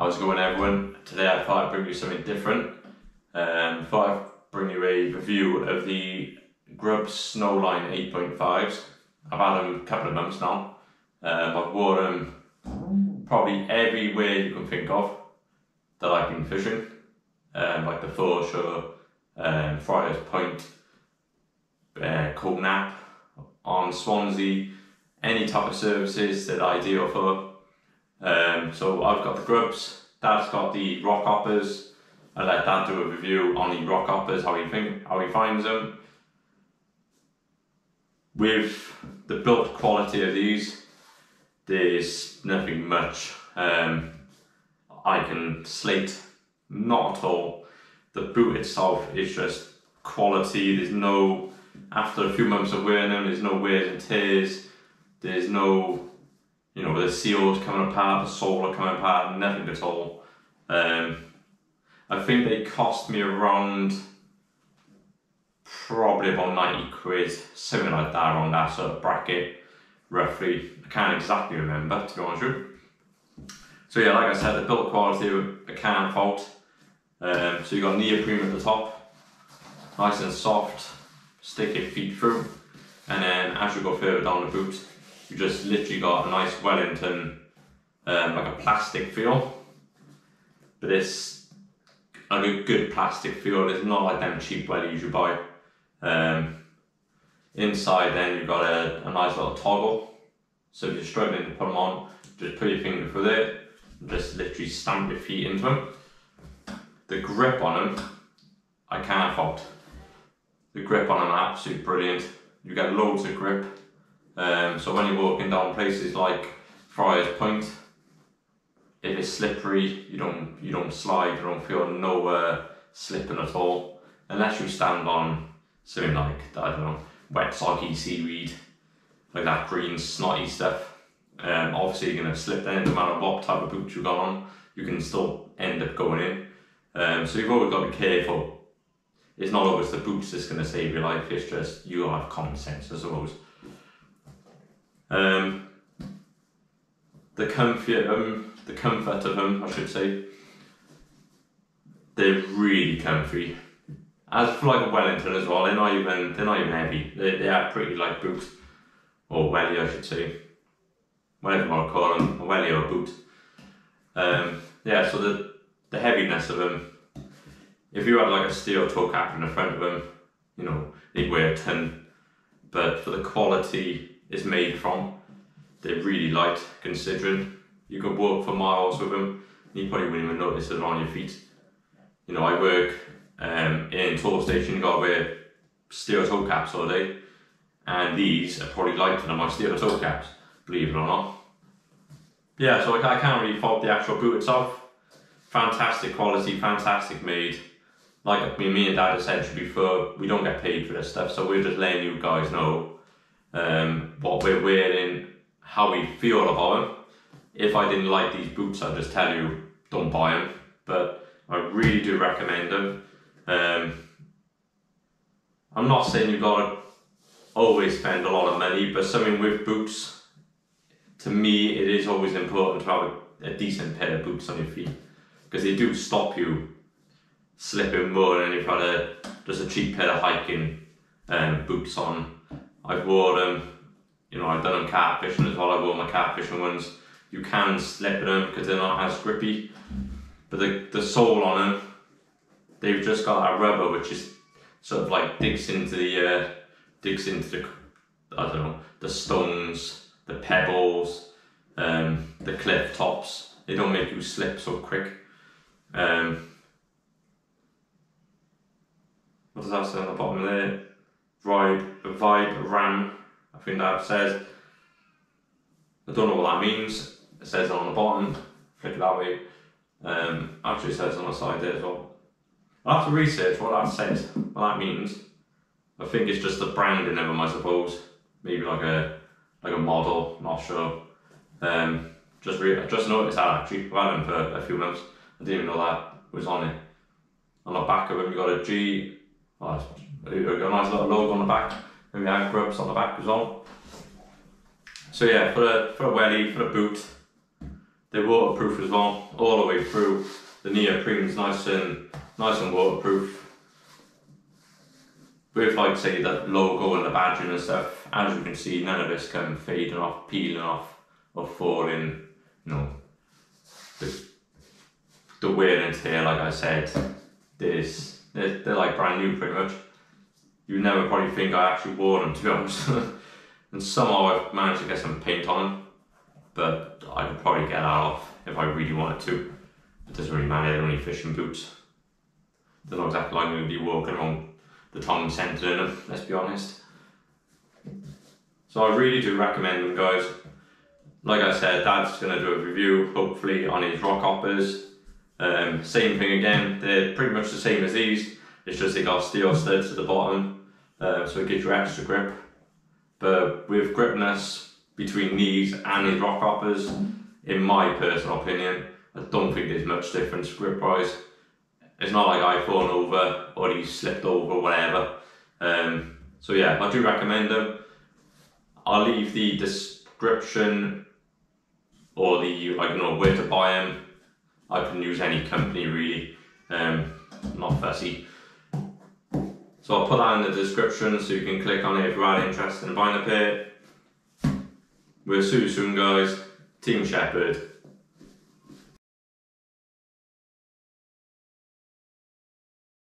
How's it going, everyone? Today I thought I'd bring you something different. Thought I'd bring you a review of the Grubs Snowline 8.5s. I've had them a couple of months now. I've wore them probably everywhere you can think of that I've been fishing. Like the foreshore, Friars Point, Copenhagen, on Swansea, any type of services that are ideal for. So I've got the Grubs, Dad's got the rock hoppers. I let Dad do a review on the rock hoppers, how he finds them. With the build quality of these, there's nothing much I can slate, not at all. The boot itself is just quality. There's no, after a few months of wearing them, there's no wears and tears. There's no, the seals coming apart, the sole are coming apart, nothing at all. I think they cost me around probably about 90 quid, something like that, around that sort of bracket, roughly. I can't exactly remember, to be honest with you. So yeah, like I said, the build quality I can't fault. So you got neoprene at the top, nice and soft, stick your feet through, and then as you go further down the boot, you just literally got a nice Wellington, like a plastic feel, but it's like a good plastic feel. It's not like them cheap wellies you buy. Inside then you've got a nice little toggle, so if you're struggling to put them on, just put your finger through there and just literally stamp your feet into them. The grip on them, I can't fault. The grip on them are absolutely brilliant. You get loads of grip. So when you're walking down places like Friars Point, if it's slippery, you don't slide, you don't feel no slipping at all, unless you stand on something like, I don't know, wet soggy seaweed, like that green snotty stuff. Obviously you're going to slip then, no matter what type of boots you've got on, you can still end up going in. So you've always got to be careful. It's not always the boots that's going to save your life, it's just you have common sense, I suppose. The comfort of them, I should say, they're really comfy. As for like a Wellington as well, they're not even heavy. They are pretty light boots, or welly I should say, whatever you want to call them, a welly or a boot. Yeah, so the heaviness of them, if you had like a steel toe cap in the front of them, they'd weigh a ton. But for the quality it's made from, they're really light, considering you could walk for miles with them and you probably wouldn't even notice it on your feet. I work in toll station, you got to wear steel toe caps all day, and these are probably lighter than my steel toe caps, believe it or not. Yeah, so I can't really fault the actual boot itself. Fantastic quality, fantastic made. Like me and Dad have said before, we don't get paid for this stuff, so we're just letting you guys know what we're wearing, how we feel about them. If I didn't like these boots, I'd just tell you, don't buy them, but I really do recommend them. I'm not saying you've got to always spend a lot of money, but something with boots, to me, it is always important to have a decent pair of boots on your feet, because they do stop you slipping more than if you had just a cheap pair of hiking boots on. I've wore them, I've done them carp fishing as well. I wore my carp fishing ones. You can slip in them because they're not as grippy, but the sole on them, they've just got that rubber which is sort of like digs into the I don't know, the stones, the pebbles, the cliff tops. They don't make you slip so quick. What does that say on the bottom there? Vibe Ram, I think that says. I don't know what that means. It says on the bottom, flick it that way. Actually it says on the side there as well. I'll have to research what that says, what that means. I think it's just the branding of them, I suppose. Maybe like a model, not sure. Just noticed that actually. I've had them for a few months. I didn't even know that was on it. On the back of them you got a G. Oh, you got a nice little logo on the back. And we have Grubs on the back as well. So yeah, for a welly, for a boot, They're waterproof as well, all the way through. The neoprene's nice and waterproof. With, like, say, the logo and the badging and stuff, as you can see, none of this come fading off, peeling off, or falling. You know, the wear and tear, like I said, they're like brand new pretty much. You never probably think I actually wore them, to be honest. And somehow I've managed to get some paint on them, but I could probably get that off if I really wanted to. It doesn't really matter, they're only fishing boots. They're not exactly like I'm going to be walking around the town centre in them, let's be honest. So I really do recommend them, guys. Like I said, Dad's going to do a review, hopefully, on his rock hoppers. Same thing again, they're pretty much the same as these, it's just they got steel studs at the bottom, so it gives you extra grip. But with gripness between these and his rock hoppers, in my personal opinion, I don't think there's much difference grip wise. It's not like I've fallen over or he's slipped over, whatever. So yeah, I do recommend them. I'll leave the description or the, like, you know, where to buy them. I can use any company really, not fussy. So I'll put that in the description so you can click on it if you are interested in buying a pair. We'll see you soon, guys. Team Shepherd.